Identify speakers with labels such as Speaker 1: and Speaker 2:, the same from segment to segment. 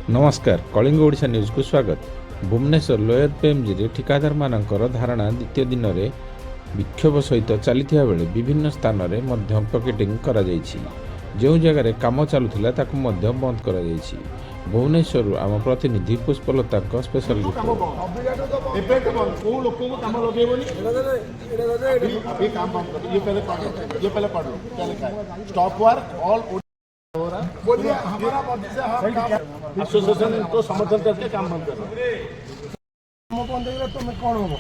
Speaker 1: नमस्कार कलिंग ओडिशा न्यूज को स्वागत। भुवनेश्वर लोयर पीएमजी ठिकादार मानकर धारणा द्वितीय दिन में विक्षोभ सहित चलता बेले विभिन्न स्थान में पकेटिंग करा जायछि। जो जगार काम चलुला ताकू बंद करा जायछि। भुवनेश्वर आम प्रतिनिधि पुष्पलता स्पेशल
Speaker 2: एसोसिएशन को समर्थन करके काम बंद करो। काम बंद कर तुम कौन हो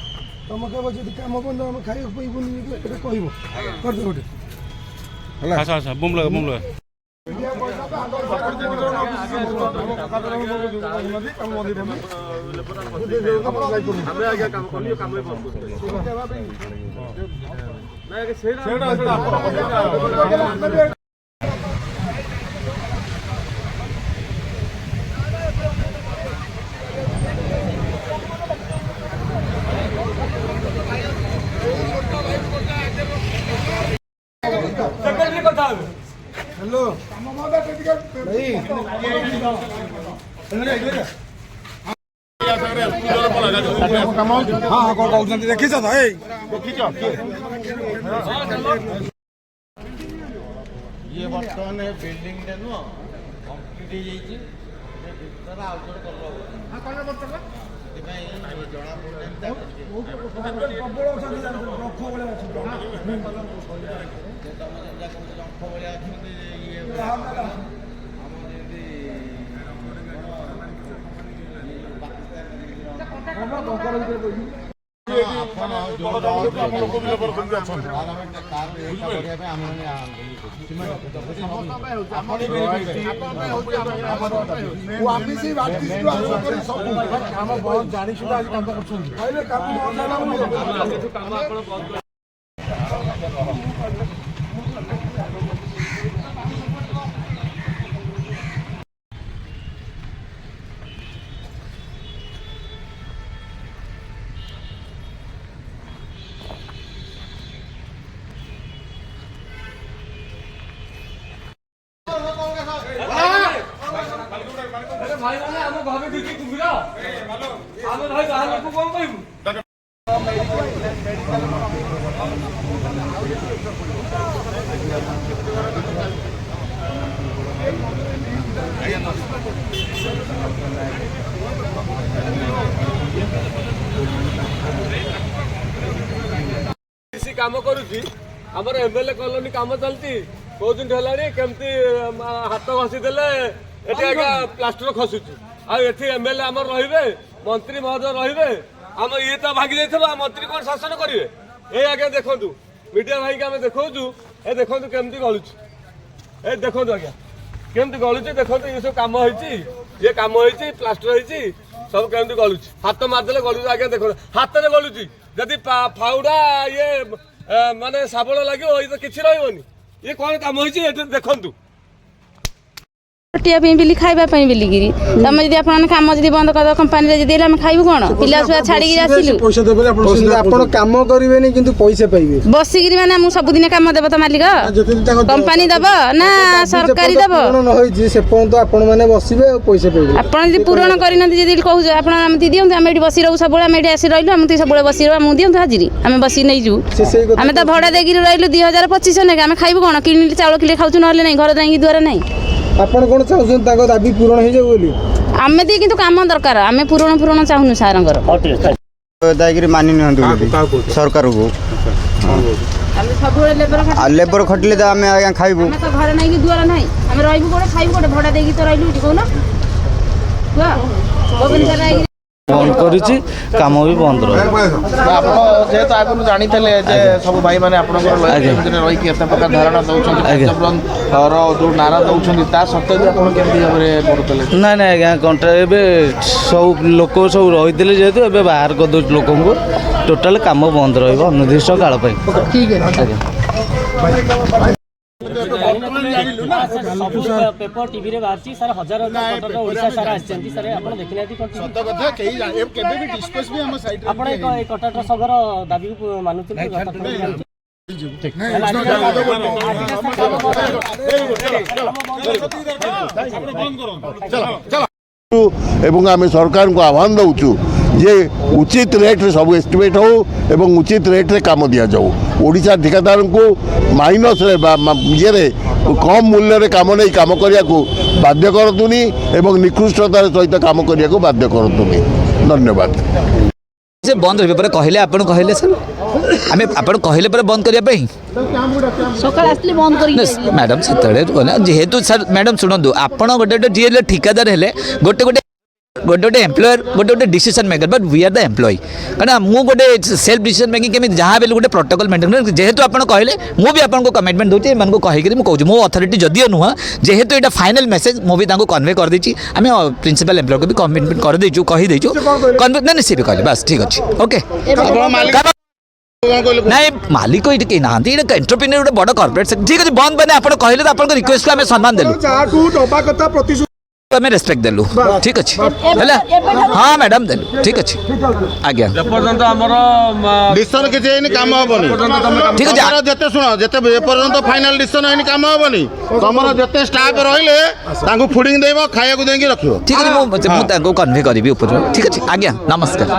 Speaker 2: तुम कह जी काम बंद हम खाई पीबुनी कहब कर दे गोटे अच्छा अच्छा बुम लगा हेलो हाँ कौन कहते देखी ये बर्तमान बिल्डिंग नुह कम्प्लीट भाई माने हम घर में कुंभिरा हम भाई बाहर लोग कौन कहबू किसी काम करूची हमर एमएलए कॉलोनी काम चलती बहुत दिन हेलानी केमती हाथ घसी देले एठी आगे प्लास्टर खसुची आ एठी एमएलए हमर रहिबे मंत्री महोदय रहिबे हम ये तो भागी जाइथबा मंत्री कोन शासन करिवे ए आगे देखंतु मीडिया भाई के हम देखौजु ए देखंतु केमती गलुची ए देखंतु आगे केमती गलुची देखंतु ये सब काम होईची ये काम होईची प्लास्टर होईची सब केमती गलुची हाथ मारदेले गलुची आगे देखो हाथ रे गलुची जदी फाउडा ये माने साबळ लागियो ये तो किछि रहइबोनी ये कौन काम होईची ए देखंतु
Speaker 3: टिया बिली खाइबा बिलिकी तुम जब आप कम जब बंद कर कंपानी जब हम खाइबू कौन पिला छुआ छाड़ी
Speaker 2: काम करेंगे कि पैसा पाइबे
Speaker 3: बसिक मैंने सबुदिन कम देव तो मालिक कंपानी दब ना सरकारी दब
Speaker 2: बसबे पैसा पाइबे
Speaker 3: आप पूरण कर कहूँ आप दिखाँ आम ये बसी रू सब आसी रही आम सब बसी रहा दिखाँ हाजिरी आम बसी नहीं जाऊ आम तो भड़ा देकर रही 2025 ने आम खाइबू कौन कि चाउल किले खाऊ ना घर जाए द्वारा नहीं
Speaker 2: आपण कोन चाहउछन ताको दाबी पूर्ण हे जे बोली
Speaker 3: आमे दे किंतु काम दरकार आमे पूर्ण चाहनु सारंगर
Speaker 4: दागिरी मानि नहंतु सरकार को
Speaker 3: आमे सब
Speaker 4: लेबर खटले त आमे आगे खाइबू
Speaker 3: आमे तो घर नाही कि दुआर नाही आमे रहइबू कोन खाइबू कोन भडा देकी तो रहलु कि कोन हुआ गोविंद सराई
Speaker 5: बंद करिछि काम भी बंद रह
Speaker 6: जेहेतु आगु जानी जे सब भाई माने आपनकर रही कि एत प्रकार धारणा दउछन जो नारा दउछन ता सत्य भी आपन केमती हमरे करतले
Speaker 5: ना ना आज्ञा कंट्रा एबे सब लोक सब रहितले जेहेतु एबे बाहर कर दो लोक को टोटल काम बंद रहइबो अनिर्दिष्ट काल पई
Speaker 6: ठीक है
Speaker 7: पेपर टीवी रे बाहर सर हजार हजार ओडिशा सारा आछंती सर आपण देखिना थी कोन सत कथा केही केबे भी डिस्कस भी हम साइड आपण एक कटाटा सगर दाबी मानुथि
Speaker 2: चलो
Speaker 8: एवं आम सरकार को आह्वान दौचु जे उचित रेट्रे सब एस्टिमेट हो एवं उचित रेट्रे काम दि जाऊ ओडिशा ठिकादार को माइनस ये कम मूल्य काम नहीं काम करने को बाध्य करतुनी एवं निकृष्टतार सहित काम करने को बाध्य करतुनी। धन्यवाद।
Speaker 9: से बंद होइबे परे कहले आपण कहले सर आमे आपण कहले परे बंद करिया पई
Speaker 3: सकाळ आसली बंद करी
Speaker 9: मैडम सेतळे जेहेतु सर मैडम सुनंदु आपण गोटे जे ठिकादार हेले गोटे गोटे एम्प्लॉयर गोटे decision maker but we are the employ कहना मु गोटे सेल्फ डिसीजन मेकिंग केमी जहाँ बेले गोटे प्रोटोकॉल मेंटेन जेहेतु आपण कहले मु भी आपन को कमिटमेंट दोची मन को कहि करी मु कहू मो अथॉरिटी जदियो नुह जेहेतु एटा फाइनल मेसेज मु भी तांको कन्वे कर देची आमे प्रिंसिपल एम्प्लॉय को भी कमिटमेंट कर देचू कहि देचू कन्वे नहीं से भी कहले बस ठीक अछि ओके नहीं मालिक ये कहीं ना एंटरप्रेन्योर गोटे बड़ कॉर्पोरेट ठीक अच्छे बंद मैंने आप कहले तो आपको रिक्वेस्ट को आम सम्मान देलु आम रेस्पेक्ट देलु ठीक अच्छे हाँ मैडम देलु ठीक अच्छे आज्ञा
Speaker 2: पर्यंत आमर
Speaker 6: डिसीजन किसी काम हेनी
Speaker 9: ठीक अच्छे
Speaker 6: जिते शुण जिते पर्यंत फाइनाल डिसीजन हेनी काम हेनी तुम जिते स्टाफ रही फुडिंग देव खाया देंगे रख
Speaker 9: ठीक अच्छे मुझे कन्वे करी ऊपर ठीक अच्छे आज्ञा नमस्कार।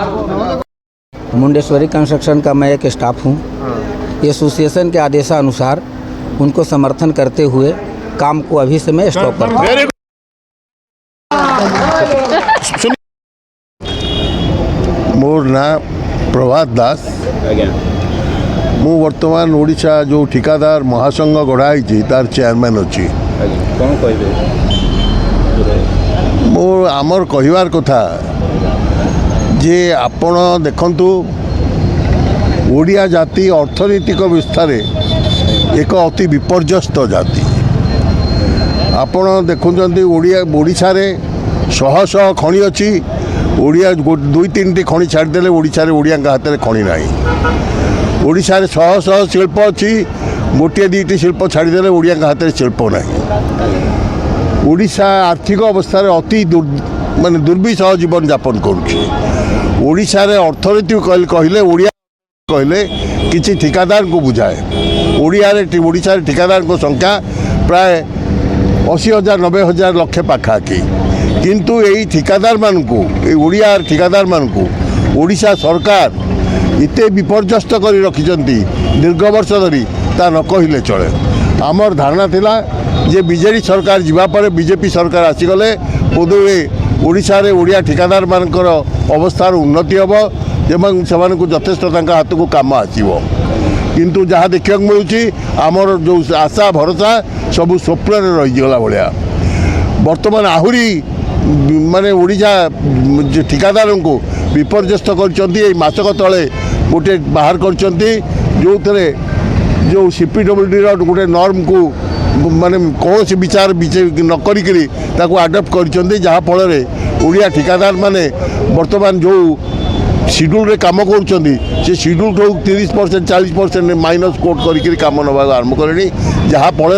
Speaker 10: मुंडेश्वरी कंस्ट्रक्शन का मैं एक स्टाफ हूँ। एसोसिएशन के आदेशानुसार उनको समर्थन करते हुए काम को अभी से मैं स्टॉप करता हूँ।
Speaker 8: मोर ना प्रभात दास मु वर्तमान ओडिशा जो ठिकादार महासंघ गढ़ाई तार चेयरमैन अच्छी
Speaker 5: कौन कहे
Speaker 8: मोर आमर कहवार कथा जे आपण देखंतु ओडिया जाति अर्थनैतिक विस्तार एक अति विपर्यस्त जाति आपण देखुंचंती ओडिशा रे शह शह खଣି अच्छी ओडिया दुई तीन टी खଣି छाड़देले ओडिशा रे ओडिया हाथ में खଣି नहीं ओडिशा रे शह शह शिल्प अच्छी गोटे दुईटी शिल्प छाड़देले ओडिया हाथ में शिल्प नहीं ओडिशा आर्थिक अवस्था अति माने दुर्विषह जीवन यापन करुच्छे ओडिशा रे अर्थनीति कहले ओडिया कहले किसी ठिकादार को बुझाए ओडिशा रे ठिकादार को संख्या प्राय 80,000 90,000 लक्ष पाखाखी किंतु यही ठिकादार मानकू ओडिया ठिकादार मानकू ओडिशा सरकार इते विपर्यस्त कर रखिचंती दीर्घ वर्ष धरी ता न कहले चले आमर धारणा थिला जे बीजेडी सरकार जीवा परे बीजेपी सरकार आसीगले बोधवे ओडिशा रे ओडिया ठिकादार मानकर अवस्थार उन्नति हम एवं से यथेष्ट हाथ को काम आसो किंतु जहाँ देखा मिलूँ आमर जो आशा भरोसा सब स्वप्न रहीगला भाया बर्तमान आहुरी माने ओडिशा ठिकादार को विपर्यस्त कर मासक तले गोटे बाहर कर जो थे जो सीपीडब्ल्यूडी गोटे नॉर्म को माने कौन सी विचार न करी आडप्ट कर जहाँफल ओडिया ठिकादार माने वर्तमान जो शेड्यूल रे काम कर शेड्यूल ठू 30% 40% माइनस कोट कर काम नवा आरंभ करे जहाँफल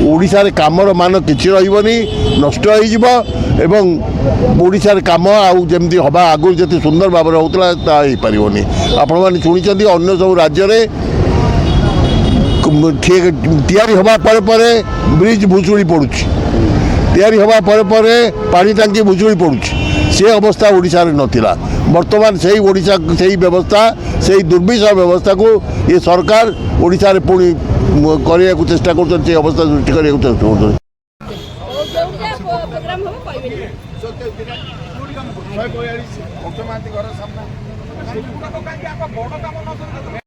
Speaker 8: ओडिशा रे कामर मान किसी रही नष्ट ओडिशा रे काम आउ जमी हवा आगुरी जिते सुंदर भाव में होता ताही पारनी आपण मैंने शुणी अन्य सब राज्य तैयारी हवा पर ब्रिज भुशुड़ी पड़ुछि तैयारी हवा पर पानी टांकी भुशुड़ी पड़ुछि से अवस्था ओडिशा रे नथिला वर्तमान से ओडिशा से व्यवस्था से दुर्विषह व्यवस्था को ये सरकार ओडिशा रे पुणी करने को चेष्टा कर अवस्था सृष्टि करने चेष्टा कर